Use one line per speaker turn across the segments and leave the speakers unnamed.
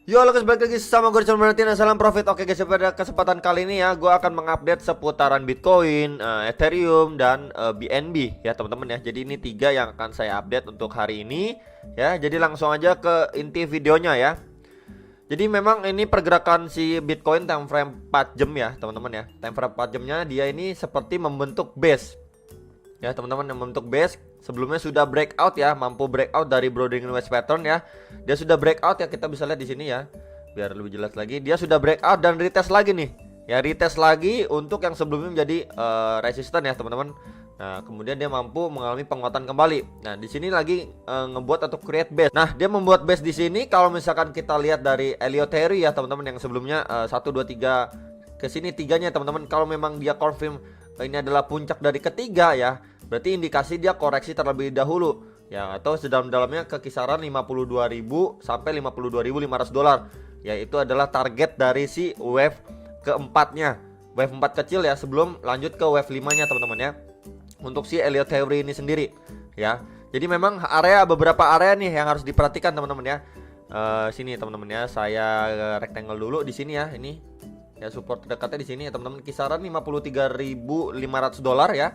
Yo, halo guys, balik lagi sama gue Martin. Salam profit. Oke guys, pada kesempatan kali ini ya, gue akan mengupdate seputaran Bitcoin, Ethereum, dan BNB ya teman-teman ya. Jadi ini tiga yang akan saya update untuk hari ini ya. Jadi langsung aja ke inti videonya ya. Jadi memang ini pergerakan si Bitcoin time frame 4 jam ya teman-teman ya. Time frame 4 jamnya dia ini seperti membentuk base ya teman-teman, yang membentuk base. Sebelumnya sudah breakout ya, mampu breakout dari Broderick West pattern ya. Dia sudah breakout ya, kita bisa lihat di sini ya. Biar lebih jelas lagi, dia sudah breakout dan retest lagi nih. Ya, retest lagi untuk yang sebelumnya menjadi resisten ya, teman-teman. Nah, kemudian dia mampu mengalami penguatan kembali. Nah, di sini lagi ngebuat atau create base. Nah, dia membuat base di sini kalau misalkan kita lihat dari Elliott Theory ya, teman-teman, yang sebelumnya 1 2 3 ke sini tiganya teman-teman. Kalau memang dia confirm ini adalah puncak dari ketiga ya, berarti indikasi dia koreksi terlebih dahulu ya, atau sedalam-dalamnya ke kisaran 52.000 sampai 52.500 dolar. Ya, itu adalah target dari si wave keempatnya, wave 4 kecil ya, sebelum lanjut ke wave 5-nya teman-teman ya. Untuk si Elliott Theory ini sendiri ya. Jadi memang beberapa area nih yang harus diperhatikan teman-teman ya. Sini teman-teman ya, saya rectangle dulu di sini ya. Ini ya, support terdekatnya di sini ya teman-teman, kisaran 53.500 dolar ya.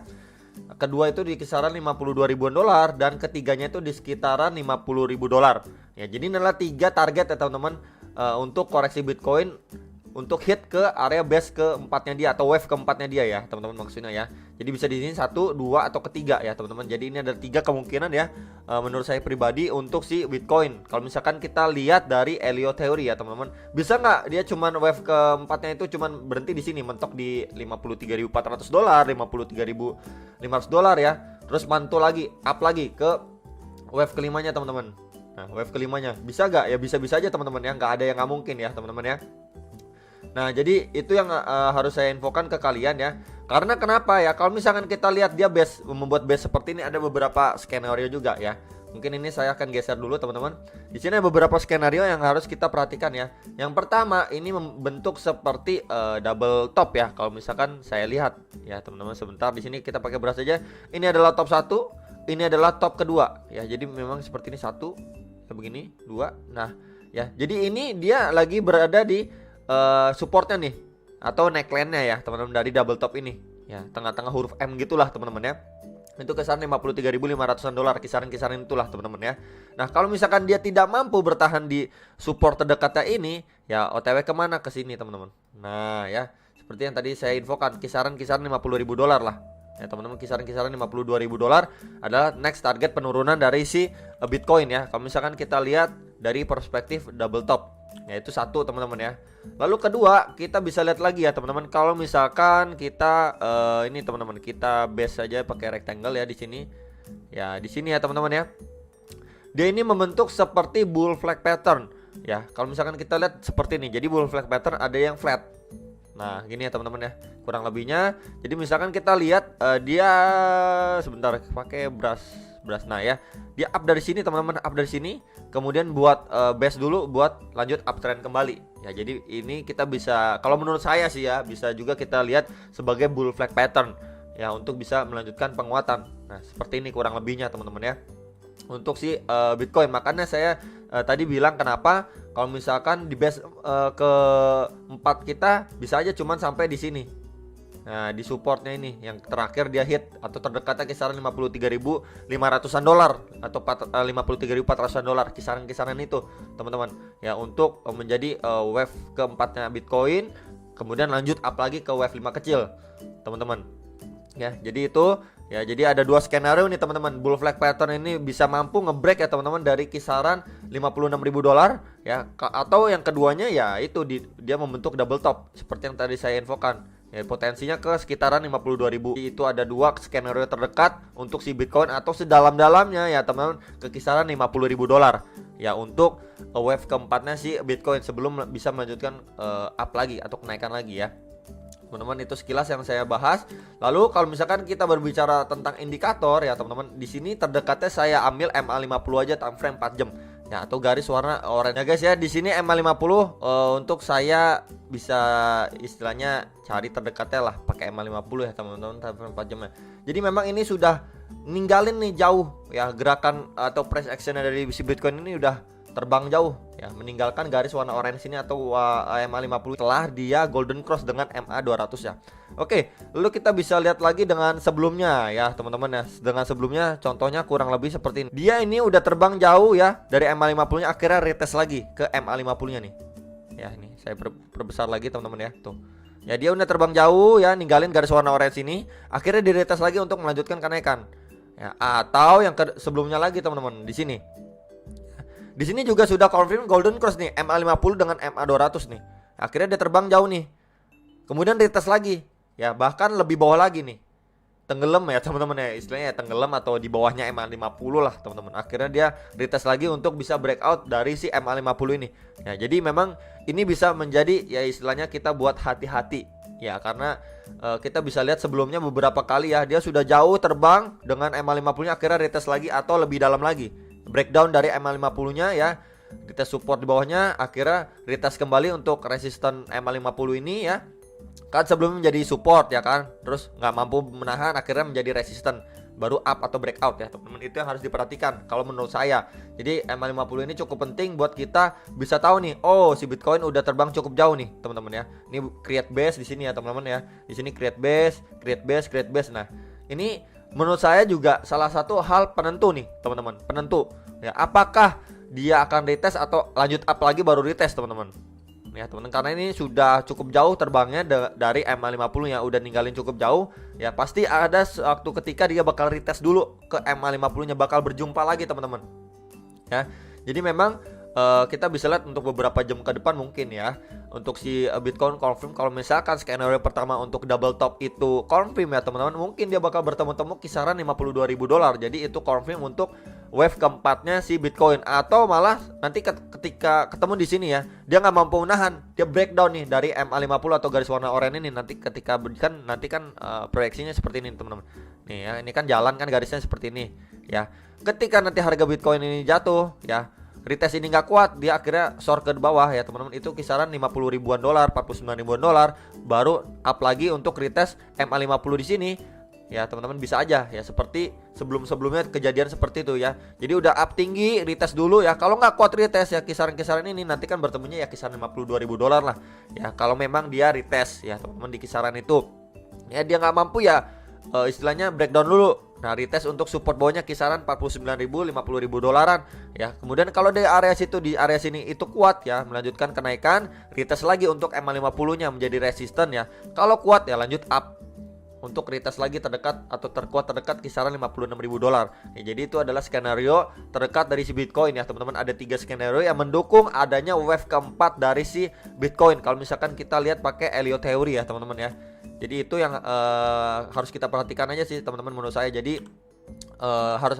Kedua itu di kisaran 52 ribuan dolar, dan ketiganya itu di sekitaran 50.000 dolar. Ya, jadi ini adalah tiga target ya teman-teman, untuk koreksi Bitcoin untuk hit ke area base keempatnya dia atau wave keempatnya dia ya teman-teman, maksudnya ya. Jadi bisa di sini 1, 2 atau ketiga ya teman-teman. Jadi ini ada tiga kemungkinan ya, menurut saya pribadi untuk si Bitcoin. Kalau misalkan kita lihat dari Elliott Theory ya teman-teman, bisa nggak dia cuman wave keempatnya itu cuman berhenti di sini, mentok di 53.400 dolar, 53.500 dolar ya, terus mantul lagi, up lagi ke wave kelimanya teman-teman. Nah, wave kelimanya bisa nggak? Ya bisa-bisa aja teman-teman ya, nggak ada yang nggak mungkin ya teman-teman ya. Nah, jadi itu yang harus saya infokan ke kalian ya. Karena kenapa ya? Kalau misalkan kita lihat dia membuat base seperti ini, ada beberapa skenario juga ya. Mungkin ini saya akan geser dulu teman-teman. Di sini ada beberapa skenario yang harus kita perhatikan ya. Yang pertama, ini membentuk seperti double top ya. Kalau misalkan saya lihat ya teman-teman, sebentar, di sini kita pakai brush aja. Ini adalah top 1, ini adalah top kedua ya. Jadi memang seperti ini, 1 begini, 2. Nah, ya. Jadi ini dia lagi berada di supportnya nih atau neckline-nya ya teman-teman, dari double top ini ya, tengah-tengah huruf M gitulah teman-teman ya. Itu kisaran 53.500-an dolar, kisaran-kisaran itulah teman-teman ya. Nah, kalau misalkan dia tidak mampu bertahan di support terdekatnya ini ya, OTW kemana? Ke sini teman-teman. Nah ya, seperti yang tadi saya infokan, kisaran-kisaran 50.000 dolar lah ya teman-teman. Kisaran-kisaran 52.000 dolar adalah next target penurunan dari si Bitcoin ya. Kalau misalkan kita lihat dari perspektif double top, yaitu 1 teman-teman ya. Lalu kedua, kita bisa lihat lagi ya teman-teman, kalau misalkan kita ini teman-teman, kita base saja pakai rectangle ya di sini. Ya, di sini ya teman-teman ya. Dia ini membentuk seperti bull flag pattern ya. Kalau misalkan kita lihat seperti ini. Jadi bull flag pattern ada yang flat. Nah, gini ya teman-teman ya, kurang lebihnya. Jadi misalkan kita lihat dia sebentar pakai brush. Nah ya, dia up dari sini teman-teman, up dari sini, kemudian buat base dulu buat lanjut uptrend kembali. Ya, jadi ini kita bisa, kalau menurut saya sih ya, bisa juga kita lihat sebagai bull flag pattern ya, untuk bisa melanjutkan penguatan. Nah, seperti ini kurang lebihnya teman-teman ya untuk si Bitcoin. Makanya saya tadi bilang kenapa kalau misalkan di base keempat kita bisa aja cuman sampai di sini. Nah, di supportnya ini yang terakhir dia hit atau terdekatnya kisaran 53.500-an dolar atau 53.400-an dolar, kisaran-kisaran itu teman-teman ya, untuk menjadi wave keempatnya Bitcoin, kemudian lanjut up lagi ke wave 5 kecil teman-teman ya. Jadi itu ya, jadi ada dua skenario nih teman-teman. Bull flag pattern ini bisa mampu ngebreak ya teman-teman dari kisaran 56.000 dolar ya, atau yang keduanya ya itu dia membentuk double top seperti yang tadi saya infokan. Ya, potensinya ke sekitaran 52.000. Itu ada dua skenario terdekat untuk si Bitcoin, atau sedalam-dalamnya ya teman-teman ke kisaran 50.000 dolar ya, untuk wave keempatnya si Bitcoin sebelum bisa melanjutkan up lagi atau kenaikan lagi ya teman-teman. Itu sekilas yang saya bahas. Lalu kalau misalkan kita berbicara tentang indikator ya teman-teman, di sini terdekatnya saya ambil MA50 aja, time frame 4 jam ya, atau garis warna oranye ya guys ya. Di sini MA50 untuk saya bisa istilahnya cari terdekatnya lah pakai MA50 ya teman-teman, time frame 4 jamnya. Jadi memang ini sudah ninggalin nih jauh ya gerakan atau price action dari si Bitcoin ini, udah terbang jauh ya, meninggalkan garis warna orange ini atau MA50 setelah dia golden cross dengan MA200 ya. Oke, lalu kita bisa lihat lagi dengan sebelumnya ya teman-teman ya. Dengan sebelumnya contohnya kurang lebih seperti ini. Dia ini udah terbang jauh ya dari MA50 nya, akhirnya retest lagi ke MA50 nya nih. Ya ini saya perbesar lagi teman-teman ya. Tuh. Ya dia udah terbang jauh ya, ninggalin garis warna orange ini, akhirnya diretest lagi untuk melanjutkan kenaikan. Ya, atau yang sebelumnya lagi teman-teman di sini. Di sini juga sudah confirm golden cross nih, MA50 dengan MA200 nih. Akhirnya dia terbang jauh nih. Kemudian retest lagi. Ya, bahkan lebih bawah lagi nih. Tenggelam ya teman-teman ya, istilahnya ya tenggelam atau di bawahnya MA50 lah teman-teman. Akhirnya dia retest lagi untuk bisa breakout dari si MA50 ini. Ya, jadi memang ini bisa menjadi ya istilahnya kita buat hati-hati. Ya, karena kita bisa lihat sebelumnya beberapa kali ya dia sudah jauh terbang dengan MA50 nya, akhirnya retest lagi atau lebih dalam lagi. Breakdown dari MA50 nya ya, retest support di bawahnya, akhirnya retest kembali untuk resisten MA50 ini ya. Kan sebelumnya menjadi support ya kan, terus nggak mampu menahan, akhirnya menjadi resisten, baru up atau breakout ya teman-teman. Itu yang harus diperhatikan kalau menurut saya. Jadi MA50 ini cukup penting buat kita bisa tahu nih, oh si Bitcoin udah terbang cukup jauh nih teman-teman ya. Ini create base di sini ya teman-teman ya. Di sini create base, create base, create base. Nah ini menurut saya juga salah satu hal penentu nih teman-teman, penentu ya, apakah dia akan retest atau lanjut up lagi baru retest teman-teman ya teman-teman. Karena ini sudah cukup jauh terbangnya dari MA50 nya, udah ninggalin cukup jauh ya, pasti ada waktu ketika dia bakal retest dulu ke MA50 nya, bakal berjumpa lagi teman-teman ya. Jadi memang kita bisa lihat untuk beberapa jam ke depan mungkin ya, untuk si Bitcoin confirm kalau misalkan skenario pertama untuk double top itu confirm ya teman-teman, mungkin dia bakal bertemu-temu kisaran $52.000. Jadi itu confirm untuk wave keempatnya si Bitcoin, atau malah nanti ketika ketemu di sini ya, dia nggak mampu menahan, dia breakdown nih dari MA50 atau garis warna oranye ini. Nanti ketika nanti kan proyeksinya seperti ini teman-teman. Nih ya, ini kan jalan kan garisnya seperti ini ya. Ketika nanti harga Bitcoin ini jatuh ya, retest ini nggak kuat, dia akhirnya short ke bawah ya teman-teman, itu kisaran 50 ribuan dolar, 49 ribuan dolar, baru up lagi untuk retest MA50 di sini ya teman-teman. Bisa aja ya seperti sebelum-sebelumnya kejadian seperti itu ya. Jadi udah up tinggi, retest dulu ya. Kalau nggak kuat retest ya kisaran-kisaran ini, nanti kan bertemunya ya kisaran 52 ribu dolar lah ya. Kalau memang dia retest ya teman-teman di kisaran itu ya, dia nggak mampu ya istilahnya breakdown dulu. Nah retest untuk support bawahnya kisaran 49 ribu, 50 ribu dolaran ya. Kemudian kalau di area situ, di area sini itu kuat ya, melanjutkan kenaikan, retest lagi untuk MA50 nya menjadi resisten ya. Kalau kuat ya lanjut up untuk retest lagi terdekat atau terkuat terdekat kisaran 56 ribu dolar ya. Jadi itu adalah skenario terdekat dari si Bitcoin ya teman-teman. Ada 3 skenario yang mendukung adanya wave keempat dari si Bitcoin kalau misalkan kita lihat pakai Elliott Theory ya teman-teman ya. Jadi itu yang harus kita perhatikan aja sih teman-teman menurut saya. Jadi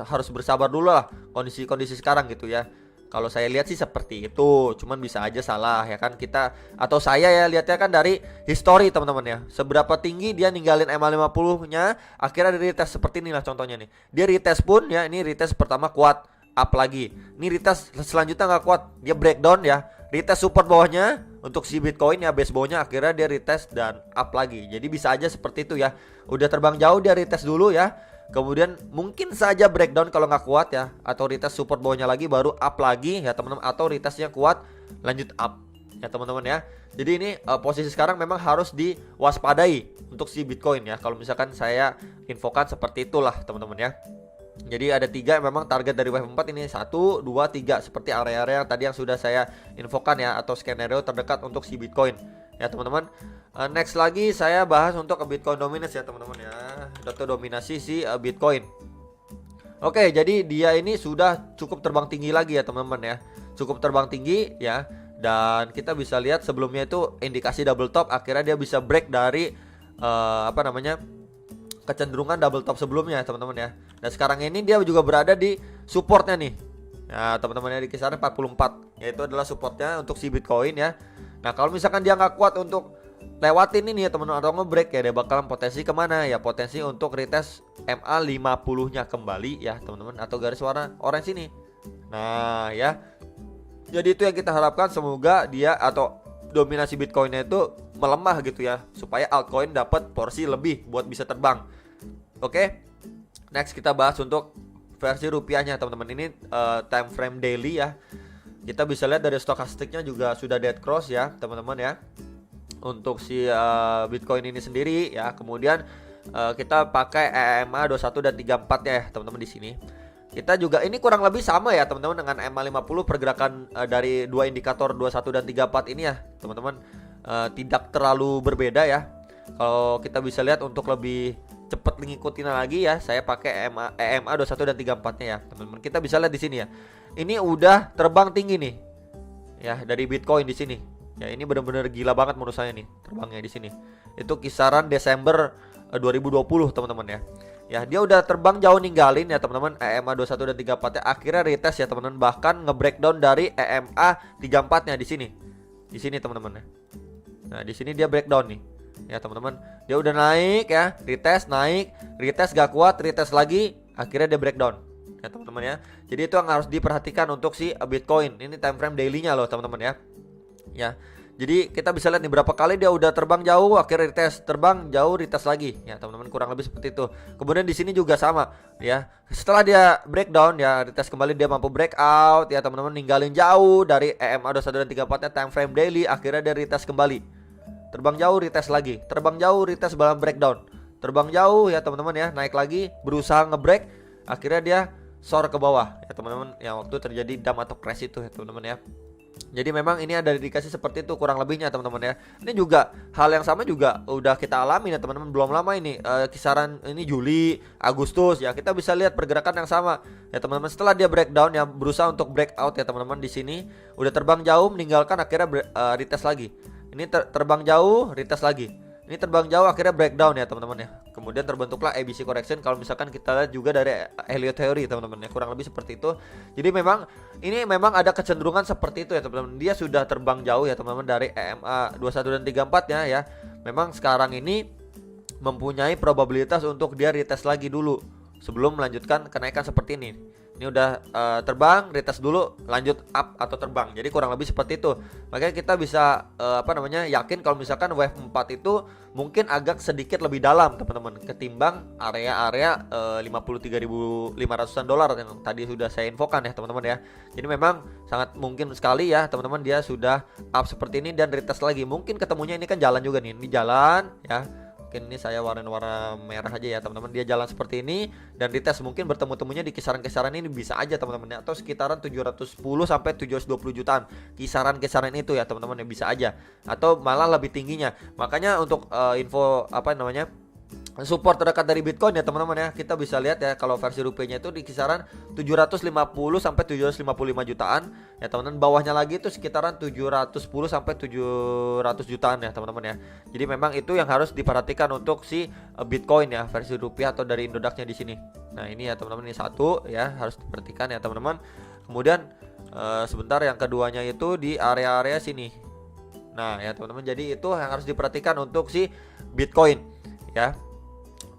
harus bersabar dulu lah kondisi sekarang gitu ya. Kalau saya lihat sih seperti itu, cuman bisa aja salah ya kan kita, atau saya ya lihatnya kan dari history teman-teman ya. Seberapa tinggi dia ninggalin MA50-nya, akhirnya di retest seperti inilah contohnya nih. Dia retest pun ya, ini retest pertama kuat, up lagi. Ini retest selanjutnya nggak kuat, dia breakdown ya. Retest support bawahnya untuk si Bitcoin ya, base bawahnya, akhirnya dia retest dan up lagi. Jadi bisa aja seperti itu ya. Udah terbang jauh dia retest dulu ya. Kemudian mungkin saja breakdown kalau nggak kuat ya, atau retest support bawahnya lagi baru up lagi ya teman-teman, atau retestnya kuat lanjut up ya teman-teman ya. Jadi ini posisi sekarang memang harus diwaspadai untuk si Bitcoin ya. Kalau misalkan saya infokan seperti itulah teman-teman ya. Jadi ada 3 memang target dari wave 4 ini, 1, 2, 3 seperti area-area yang tadi yang sudah saya infokan ya, atau skenario terdekat untuk si Bitcoin ya teman-teman. Next lagi saya bahas untuk Bitcoin dominance ya teman-teman ya, data dominasi si Bitcoin. Oke, jadi dia ini sudah cukup terbang tinggi lagi ya teman-teman ya, cukup terbang tinggi ya. Dan kita bisa lihat sebelumnya itu indikasi double top, akhirnya dia bisa break dari kecenderungan double top sebelumnya ya teman-teman ya. Dan sekarang ini dia juga berada di supportnya nih ya teman-teman ya, di kisaran 44, yaitu adalah supportnya untuk si Bitcoin ya. Nah kalau misalkan dia nggak kuat untuk lewatin ini ya teman-teman, atau nge-break ya, dia bakalan potensi kemana ya, potensi untuk retest MA50 nya kembali ya teman-teman, atau garis warna orange ini. Nah ya, jadi itu yang kita harapkan, semoga dia atau dominasi Bitcoinnya itu melemah gitu ya, supaya altcoin dapat porsi lebih buat bisa terbang. Oke, next kita bahas untuk versi rupiahnya teman-teman. Ini time frame daily ya. Kita bisa lihat dari stokastiknya juga sudah dead cross ya teman-teman ya, untuk si Bitcoin ini sendiri ya. Kemudian kita pakai EMA 21 dan 34 ya teman-teman di sini. Kita juga ini kurang lebih sama ya teman-teman dengan EMA 50, pergerakan dari dua indikator 21 dan 34 ini ya teman-teman, tidak terlalu berbeda ya. Kalau kita bisa lihat untuk lebih cepat ngikutin lagi ya, saya pakai EMA 21 dan 34-nya ya teman-teman. Kita bisa lihat di sini ya. Ini udah terbang tinggi nih. Ya, dari Bitcoin di sini. Ya, ini benar-benar gila banget menurut saya nih terbangnya di sini. Itu kisaran Desember 2020 teman-teman ya. Ya, dia udah terbang jauh ninggalin ya teman-teman EMA 21 dan 34-nya, akhirnya retest ya teman-teman, bahkan nge-breakdown dari EMA 34-nya di sini. Di sini teman-teman ya. Nah, di sini dia breakdown nih. Ya teman-teman, dia udah naik ya, retest naik, retest gak kuat, retest lagi, akhirnya dia breakdown ya teman-teman ya. Jadi itu yang harus diperhatikan untuk si Bitcoin. Ini time frame daily-nya loh teman-teman ya. Ya. Jadi kita bisa lihat nih berapa kali dia udah terbang jauh, akhirnya retest, terbang jauh, retest lagi ya teman-teman, kurang lebih seperti itu. Kemudian di sini juga sama ya. Setelah dia breakdown ya, retest kembali, dia mampu breakout ya teman-teman, ninggalin jauh dari EMA 21 dan 34-nya time frame daily, akhirnya dia retest kembali. Terbang jauh, retest lagi. Terbang jauh, retest balang breakdown. Terbang jauh ya teman-teman ya, naik lagi, berusaha ngebreak, akhirnya dia soar ke bawah ya teman-teman. Yang waktu terjadi dump atau crash itu ya teman-teman ya. Jadi memang ini ada dikasih seperti itu kurang lebihnya teman-teman ya. Ini juga hal yang sama juga udah kita alami ya teman-teman, belum lama ini kisaran ini Juli, Agustus ya, kita bisa lihat pergerakan yang sama ya teman-teman. Setelah dia breakdown ya, berusaha untuk breakout ya teman-teman, di sini udah terbang jauh, meninggalkan, akhirnya retest lagi. Ini terbang jauh, retest lagi. Ini terbang jauh, akhirnya breakdown ya teman-teman ya. Kemudian terbentuklah ABC correction. Kalau misalkan kita lihat juga dari Elliott theory teman-teman ya, kurang lebih seperti itu. Jadi memang ini memang ada kecenderungan seperti itu ya teman-teman. Dia sudah terbang jauh ya teman-teman dari EMA 21 dan 34-nya ya. Memang sekarang ini mempunyai probabilitas untuk dia retest lagi dulu sebelum melanjutkan kenaikan seperti ini. Ini udah terbang, retest dulu, lanjut up atau terbang. Jadi kurang lebih seperti itu. Makanya kita bisa yakin kalau misalkan wave 4 itu mungkin agak sedikit lebih dalam teman-teman, ketimbang area-area 53.500-an dolar yang tadi sudah saya infokan ya teman-teman ya. Jadi memang sangat mungkin sekali ya teman-teman, dia sudah up seperti ini dan retest lagi. Mungkin ketemunya ini kan jalan juga nih. Ini jalan ya. Mungkin ini saya warna merah aja ya teman-teman, dia jalan seperti ini dan retest, mungkin bertemu-temunya di kisaran-kisaran ini bisa aja teman-teman ya, atau sekitaran 710 sampai 720 jutaan, kisaran-kisaran itu ya teman-teman ya, bisa aja, atau malah lebih tingginya. Makanya untuk info support terdekat dari Bitcoin ya teman-teman ya, kita bisa lihat ya kalau versi rupiahnya itu di kisaran 750 sampai 755 jutaan ya teman-teman. Bawahnya lagi itu sekitaran 710 sampai 700 jutaan ya teman-teman ya. Jadi memang itu yang harus diperhatikan untuk si Bitcoin ya, versi rupiah atau dari Indodax-nya di sini. Nah, ini ya teman-teman, ini satu ya harus diperhatikan ya teman-teman. Kemudian sebentar, yang keduanya itu di area-area sini. Nah, ya teman-teman, jadi itu yang harus diperhatikan untuk si Bitcoin ya.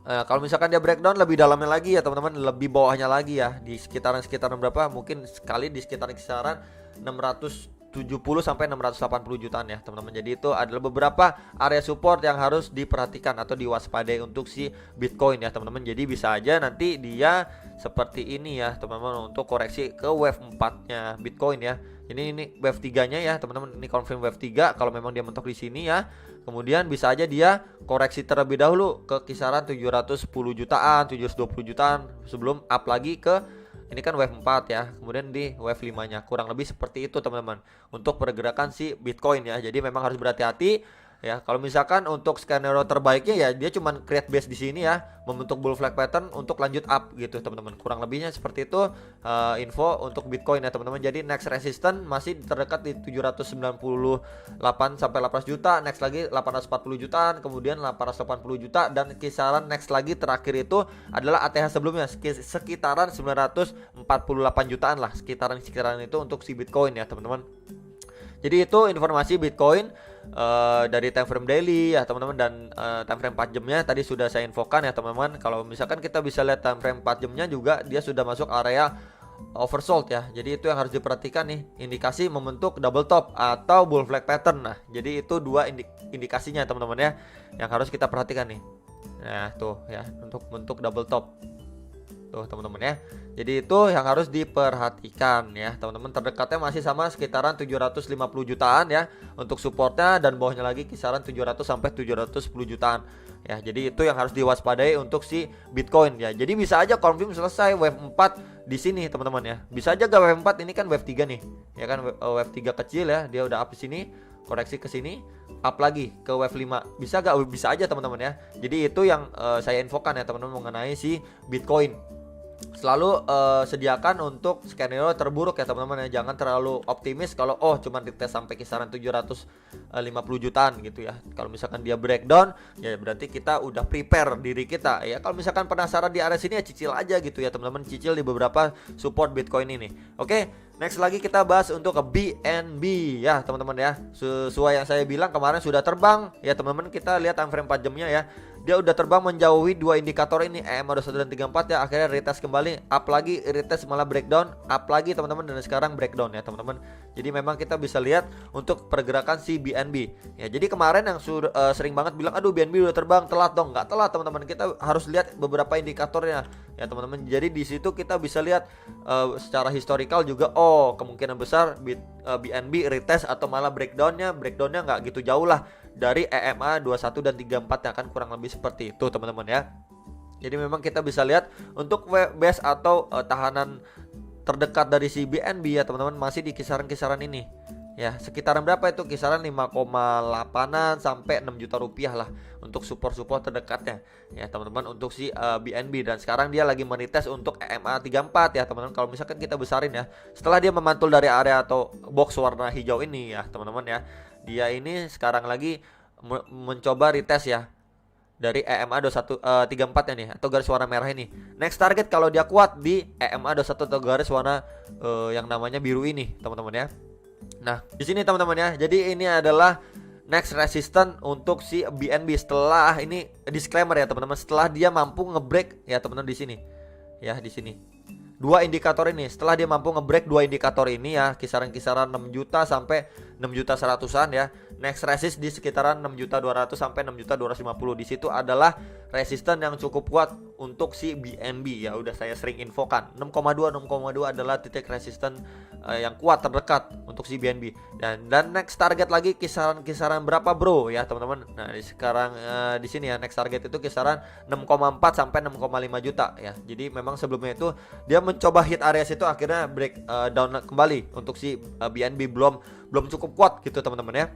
Kalau misalkan dia breakdown lebih dalamnya lagi ya teman-teman, lebih bawahnya lagi ya, di sekitaran berapa, mungkin sekali di sekitaran kisaran 670 sampai 680 jutaan ya teman-teman. Jadi itu adalah beberapa area support yang harus diperhatikan atau diwaspadai untuk si Bitcoin ya teman-teman. Jadi bisa aja nanti dia seperti ini ya teman-teman, untuk koreksi ke wave 4-nya Bitcoin ya. Ini wave 3-nya ya teman-teman, ini confirm wave 3 kalau memang dia mentok di sini ya. Kemudian bisa aja dia koreksi terlebih dahulu ke kisaran 710 jutaan, 720 jutaan sebelum up lagi ke, ini kan wave 4 ya. Kemudian di wave 5-nya. Kurang lebih seperti itu teman-teman untuk pergerakan si Bitcoin ya. Jadi memang harus berhati-hati ya. Kalau misalkan untuk skenario terbaiknya ya, dia cuman create base di sini ya, membentuk bull flag pattern untuk lanjut up gitu teman-teman. Kurang lebihnya seperti itu info untuk Bitcoin ya teman-teman. Jadi next resistance masih terdekat di 798 sampai 800 juta, next lagi 840 jutaan, kemudian 880 juta, dan kisaran next lagi terakhir itu adalah ATH sebelumnya sekitaran 948 jutaan lah, sekitaran itu untuk si Bitcoin ya teman-teman. Jadi itu informasi Bitcoin dari time frame daily ya teman-teman, dan time frame 4 jamnya tadi sudah saya infokan ya teman-teman. Kalau misalkan kita bisa lihat time frame 4 jamnya juga, dia sudah masuk area oversold ya. Jadi itu yang harus diperhatikan nih, indikasi membentuk double top atau bull flag pattern. Nah, jadi itu dua indikasinya teman-teman ya, yang harus kita perhatikan nih. Nah, tuh ya, untuk bentuk double top. tuh teman-teman ya. Jadi itu yang harus diperhatikan ya teman-teman. Terdekatnya masih sama sekitaran 750 jutaan ya untuk supportnya, dan bawahnya lagi kisaran 700 sampai 710 jutaan ya. Jadi itu yang harus diwaspadai untuk si Bitcoin ya. Jadi bisa aja confirm selesai wave 4 di sini teman-teman ya. Bisa aja gak wave 4, ini kan wave 3 nih. Ya kan wave 3 kecil ya, dia udah up di sini, koreksi ke sini, up lagi ke wave 5. Bisa gak? Bisa aja teman-teman ya. Jadi itu yang saya infokan ya teman-teman mengenai si Bitcoin. Selalu sediakan untuk skenario terburuk ya teman-teman ya. Jangan terlalu optimis kalau cuma dites sampai kisaran 750 jutaan gitu ya. Kalau misalkan dia breakdown ya berarti kita udah prepare diri kita ya. Kalau misalkan penasaran di area sini ya cicil aja gitu ya teman-teman, cicil di beberapa support Bitcoin ini. Oke, next lagi kita bahas untuk ke BNB ya teman-teman ya. Sesuai yang saya bilang kemarin sudah terbang ya teman-teman. Kita lihat time frame 4 jamnya ya. Dia udah terbang menjauhi dua indikator ini, EMA 21 dan 34 ya. Akhirnya retest kembali, up lagi, retest malah breakdown, up lagi teman-teman, dan sekarang breakdown ya teman-teman. Jadi memang kita bisa lihat untuk pergerakan si BNB ya. Jadi kemarin yang sering banget bilang aduh BNB udah terbang, telat dong. Nggak telat teman-teman, kita harus lihat beberapa indikatornya ya teman-teman. Jadi di situ kita bisa lihat secara historical juga, kemungkinan besar BNB retest atau malah breakdownnya nggak gitu jauh lah dari EMA 21 dan 34 yang akan kurang lebih seperti itu teman-teman ya. Jadi memang kita bisa lihat untuk base atau tahanan terdekat dari si BNB ya teman-teman masih di kisaran-kisaran ini ya, sekitaran berapa itu, kisaran 5,8an sampai 6 juta rupiah lah untuk support terdekatnya ya teman-teman untuk si BNB. Dan sekarang dia lagi menitest untuk EMA 34 ya teman-teman. Kalau misalkan kita besarin ya, setelah dia memantul dari area atau box warna hijau ini ya teman-teman ya, dia ini sekarang lagi mencoba retest ya dari EMA 2134 ya nih, atau garis warna merah ini. Next target kalau dia kuat di EMA 21 atau garis warna yang namanya biru ini teman-teman ya. Nah, di sini teman-teman ya. Jadi ini adalah next resistance untuk si BNB setelah ini, disclaimer ya teman-teman, setelah dia mampu ngebreak ya teman-teman di sini. Ya, di sini. Dua indikator ini, setelah dia mampu ngebreak dua indikator ini ya, kisaran-kisaran 6 juta sampai 6 juta 100-an ya. Next resist di sekitaran 6 juta 200 sampai 6 juta 250. Di situ adalah resistance yang cukup kuat untuk si BNB ya. Udah saya sering infokan. 6,2 adalah titik resistance yang kuat terdekat untuk si BNB. Dan next target lagi kisaran berapa bro ya teman-teman. Nah, sekarang di sini ya next target itu kisaran 6,4 sampai 6,5 juta ya. Jadi memang sebelumnya itu dia mencoba hit area situ, akhirnya break down kembali untuk si BNB belum cukup kuat gitu teman-teman ya.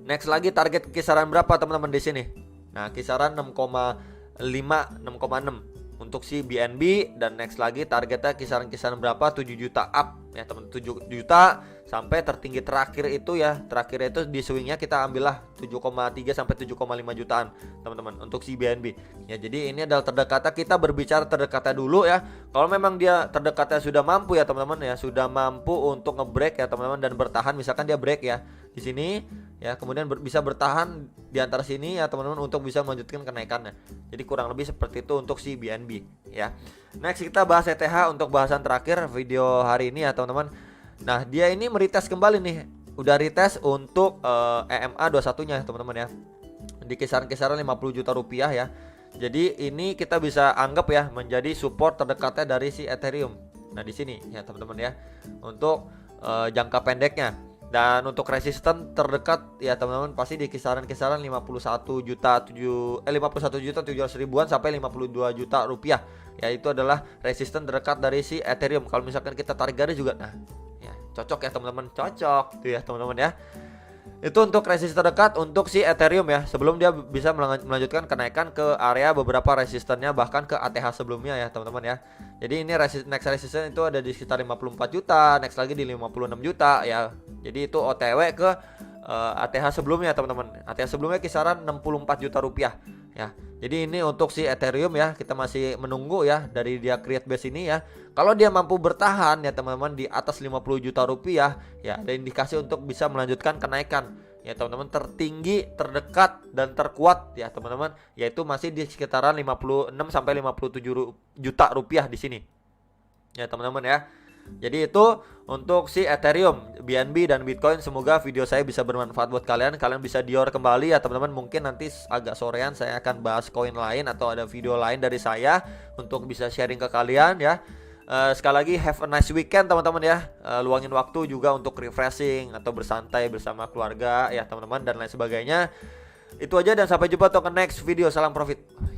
Next lagi target kisaran berapa teman-teman di sini? Nah, kisaran 6,5 6,6 untuk si BNB. Dan next lagi targetnya kisaran berapa? 7 juta up ya teman, 7 juta sampai tertinggi terakhir itu ya. Terakhir itu di swingnya kita ambillah 7,3 sampai 7,5 jutaan teman-teman untuk si BNB. Ya, jadi ini adalah terdekatnya, kita berbicara terdekatnya dulu ya. Kalau memang dia terdekatnya sudah mampu ya teman-teman ya, sudah mampu untuk ngebreak ya teman-teman dan bertahan, misalkan dia break ya di sini ya, kemudian bisa bertahan di antara sini ya teman-teman untuk bisa melanjutkan kenaikannya. Jadi kurang lebih seperti itu untuk si BNB ya. Next kita bahas ETH untuk bahasan terakhir video hari ini ya teman-teman. Nah, dia ini meretest kembali nih. Udah retest untuk EMA 21-nya teman-teman ya. Di kisaran-kisaran 50 juta rupiah ya. Jadi ini kita bisa anggap ya menjadi support terdekatnya dari si Ethereum. Nah, di sini ya teman-teman ya. Untuk jangka pendeknya. Dan untuk resisten terdekat ya teman-teman pasti di kisaran-kisaran 51 juta 700 ribuan sampai 52 juta rupiah. Ya, itu adalah resisten terdekat dari si Ethereum. Kalau misalkan kita tarik garis juga, nah ya cocok ya teman-teman, cocok tuh ya teman-teman ya. Itu untuk resisten terdekat untuk si Ethereum ya, sebelum dia bisa melanjutkan kenaikan ke area beberapa resistennya, bahkan ke ATH sebelumnya ya teman-teman ya. Jadi ini next resistance itu ada di sekitar 54 juta, next lagi di 56 juta ya. Jadi itu OTW ke ATH sebelumnya teman-teman. ATH sebelumnya kisaran 64 juta rupiah ya. Jadi ini untuk si Ethereum ya, kita masih menunggu ya dari dia create base ini ya. Kalau dia mampu bertahan ya teman-teman di atas 50 juta rupiah ya, ada indikasi untuk bisa melanjutkan kenaikan ya teman-teman, tertinggi, terdekat dan terkuat ya teman-teman, yaitu masih di sekitaran 56 sampai 57 juta rupiah di sini. Ya teman-teman ya. Jadi itu untuk si Ethereum, BNB dan Bitcoin. Semoga video saya bisa bermanfaat buat kalian. Kalian bisa dior kembali ya teman-teman. Mungkin nanti agak sorean saya akan bahas koin lain atau ada video lain dari saya untuk bisa sharing ke kalian ya. Sekali lagi have a nice weekend teman-teman ya. Luangin waktu juga untuk refreshing atau bersantai bersama keluarga ya teman-teman dan lain sebagainya. Itu aja dan sampai jumpa untuk next video. Salam profit.